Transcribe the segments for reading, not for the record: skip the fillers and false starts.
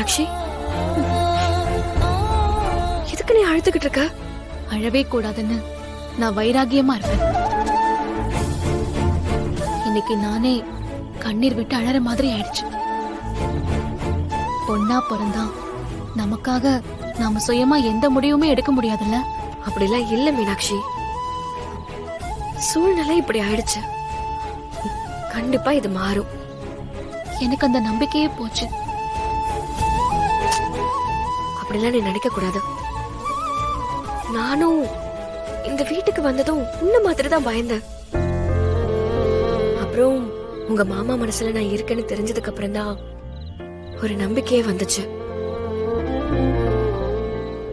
மீனாட்சி, எதுக்கு நீ அழுதுகிட்டு இருக்க? அழவே கூடாதுன்னு நான் வைராகியமா இருப்பேன். இன்னைக்கு நானே கண்ணீர் விட்டு அழற மாதிரி ஆயிடுச்சு. பொண்ணா பிறந்தா நமக்காக நாம சுயமா எந்த முடிவுமே எடுக்க முடியாதுல்ல. அப்படிலாம் இல்ல மீனாட்சி, சூழ்நிலை இப்படி ஆயிடுச்சு. கண்டிப்பா இது மாறும். எனக்கு அந்த நம்பிக்கையே போச்சு. அப்படிலாம் நீ நினைக்க கூடாது. நானும் இந்த வீட்டுக்கு வந்ததும் உன்ன மாதிரி தான் பயந்தேன். அப்புறம் உங்க மாமா மனசுல நான் இருக்கேன்னு தெரிஞ்சதுக்கு அப்புறம் தான் ஒரு நம்பிக்கையே வந்துச்சு.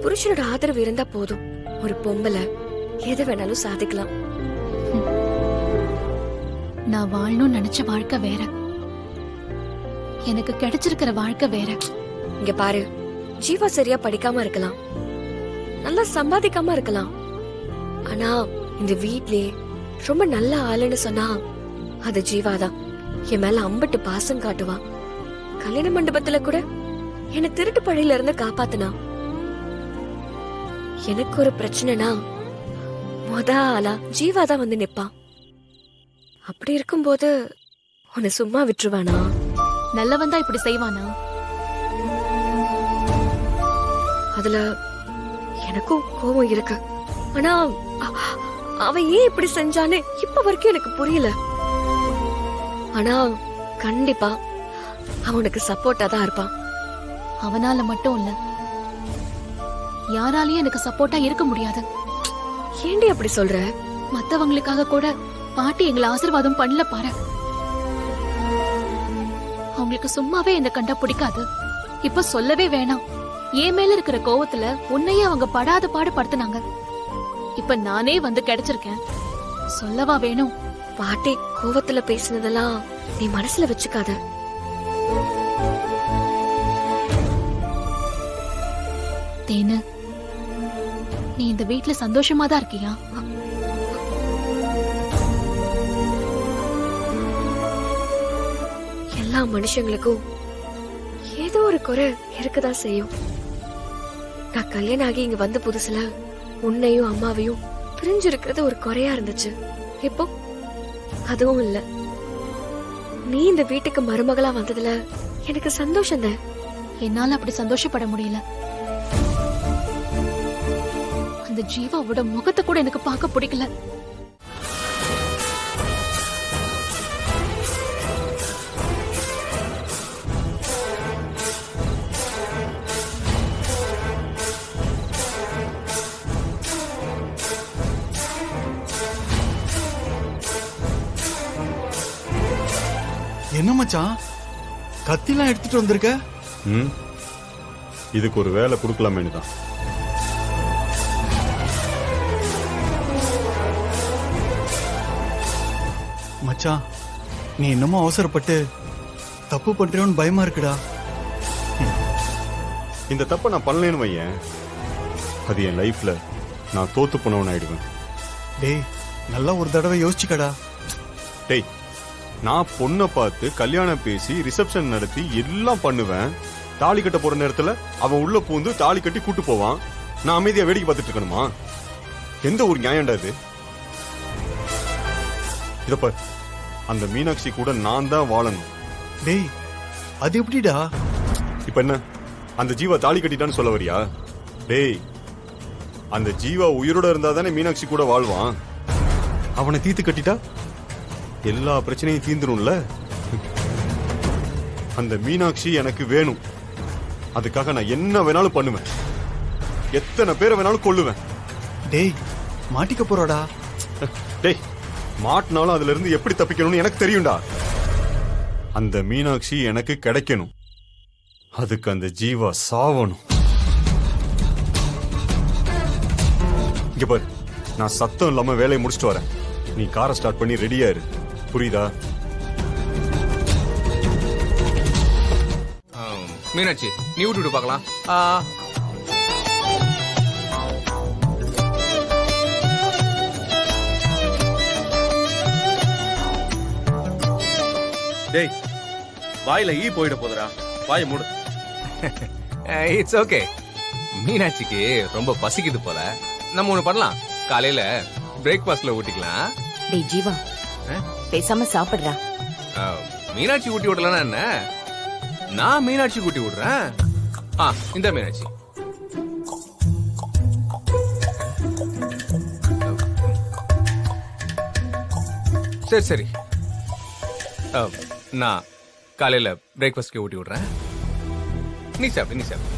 புருஷனோட ஆதரவு இருந்தா போதும், ஒரு பொம்பளை எதை வேணாலும் சாதிக்கலாம். நான் வாழணும்னு நினைச்ச வாழ்க்கை வேற, எனக்கு கிடைச்சிருக்கிற வாழ்க்கை வேற. இங்க பாரு, ஜீவா சரியா படிக்காம இருக்கலாம், நல்லா சம்பாதிக்காம இருக்கலாம். ஆனா இந்த வீட்லயே ரொம்ப நல்ல ஆளுன்னு சொன்னா அது ஜீவாதான். என் மேல அம்பட்டு பாசம் காட்டுவா. கல்யாண மண்டபத்துல கூட என்ன திருட்டு பழியில இருந்து காப்பாத்துனா. எனக்கு ஒரு பிரச்சனைனா மொத ஆளா ஜீவாதான் வந்து நிப்பான். அப்படி இருக்கும்போது உன்னை சும்மா விட்டுருவானா? நல்லவன் தான் இப்படி செய்வானா? அதுல எனக்கும் கோபம் இருக்கு. ஆனா அவன் ஏன் இப்படி செஞ்சானே இப்ப வரைக்கும் எனக்கு புரியல. ஆனா கண்டிப்பா அவனுக்கு சப்போர்ட்டா தான் இருப்பான். அவனால மட்டும் இல்ல, யாராலையும் எனக்கு சப்போர்ட்டா இருக்க முடியாது. ஏண்டி அப்படி சொல்ற? மத்தவங்களுக்காக கூட பாட்டி எங்களை ஆசீர்வாதம் பண்ணல பாரு. அவங்களுக்கு சும்மாவே என்ன கண்டா பிடிக்காது. இப்ப சொல்லவே வேணாம், என் மேல இருக்கிற கோவத்துல உன்னையே அவங்க படாத பாடு படுத்துனாங்க. இப்ப நானே வந்து கிடைச்சிருக்கேன், சொல்லவா வேணும்? பாட்டி கோவத்துல பேசினதெல்லாம் நீ மனசுல வச்சுக்காத. தேனு, நீ இந்த வீட்ல சந்தோஷமா தான் இருக்கியா? எல்லா மனுஷங்களுக்கும் ஏதோ ஒரு குறை இருக்கதான் செய்யும். நான் கல்யாணம் ஆகி இங்க வந்த புதுசுல உன்னையும் அம்மாவையும் பிரிஞ்சிருக்கிறது ஒரு குறையா இருந்துச்சு. இப்போ அதுவும் இல்ல. நீ இந்த வீட்டுக்கு மருமகளா வந்ததுல எனக்கு சந்தோஷம் தான். என்னால அப்படி சந்தோஷப்பட முடியல. அந்த ஜீவாவோட முகத்தை கூட எனக்கு பார்க்க பிடிக்கல. என்ன மச்சான், கத்திலாம் எடுத்துட்டு வந்திருக்க? இதுக்கு ஒரு வேலை கொடுக்கலாமேனு தான். மச்சான், நீ என்னமோ அவசரப்பட்டு தப்பு பண்றியோன்னு பயமா இருக்குடா. இந்த தப்பை நான் பண்ணலேன்னு வையேன், அது என் லைஃப்ல நான் தோத்து போனவன் ஆயிடுவேன். டேய், நல்லா ஒரு தடவை யோசிச்சுக்கடா. டேய், நான் பொண்ணை பார்த்து கல்யாணம் பேசி ரிசப்ஷன் நடத்தி எல்லாம் பண்ணுவேன். தாலி கட்ட போற நேரத்துல அவன் உள்ள பூந்து தாலி கட்டி கூட்டு போவான். நான் அமைதியா வேடிக்கை பார்த்துட்டு இருக்கணுமா? எந்த ஒரு நியாயம்டா இது? இதப்ப அந்த மீனாட்சி கூட நான் தான் வாழணும். டேய், அது எப்படிடா? இப்ப என்ன, அந்த ஜீவா தாலி கட்டிட்டான்னு சொல்ல வரியா? டேய், அந்த ஜீவா உயிரோட இருந்தா தானே மீனாட்சி கூட வாழ்வான். அவனை தீத்து கட்டிட்டா எல்லா பிரச்சனையும் தீந்துரும்ல. அந்த மீனாட்சி எனக்கு வேணும். அதுக்காக நான் என்ன வேணாலும் பண்ணுவேன், எத்தனை பேரை வேணாலும் கொல்லுவேன். டேய், மாட்டிக்க போறடா. டேய், மாட்டினாலும் அதுல இருந்து எப்படி தப்பிக்கணும்னு எனக்கு தெரியும்டா. அந்த மீனாட்சி எனக்கு கிடைக்கணும், அதுக்கு அந்த ஜீவா சாவணும். இங்க பாரு, நான் சத்தம் இல்லாம வேலையை முடிச்சுட்டு வரேன். நீ காரை ஸ்டார்ட் பண்ணி ரெடியா இரு, புரியுதா? மீனாட்சி, நீ விட்டு பார்க்கலாம். டேய், வாயில ஈ போயிட போதுடா, வாயை மூடு. It's okay. மீனாட்சிக்கு ரொம்ப பசிக்குது போல. நம்ம ஒண்ணு பண்ணலாம். காலையில பிரேக்ஃபாஸ்ட்ல ஊட்டிக்கலாம். டேய் ஜீவா, ஆ? பேசாம சாப்பிடுறா. மீனாட்சி ஊட்டி விடலன்னா என்ன? நான் மீனாட்சி ஊட்டி விடுறேன். இந்த மீனாட்சி. சரி சரி. நான் காலையில பிரேக்ஃபாஸ்ட்க்கு ஊட்டி விடுறேன். நீ சாப்பிடு, நீ சாப்பிடு.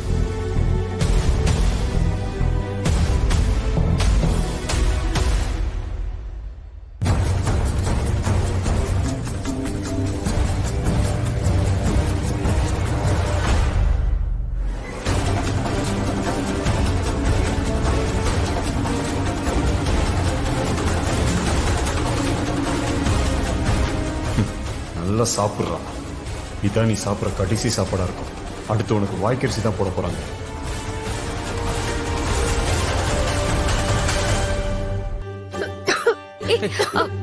நல்லா சாப்பிட்றான். இதான் நீ சாப்பிட்ற கடைசி சாப்பாடா இருக்கும். அடுத்து உனக்கு வாய்க்கரிசி தான் போட போறாங்க.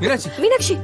மீனாட்சி மீனாட்சி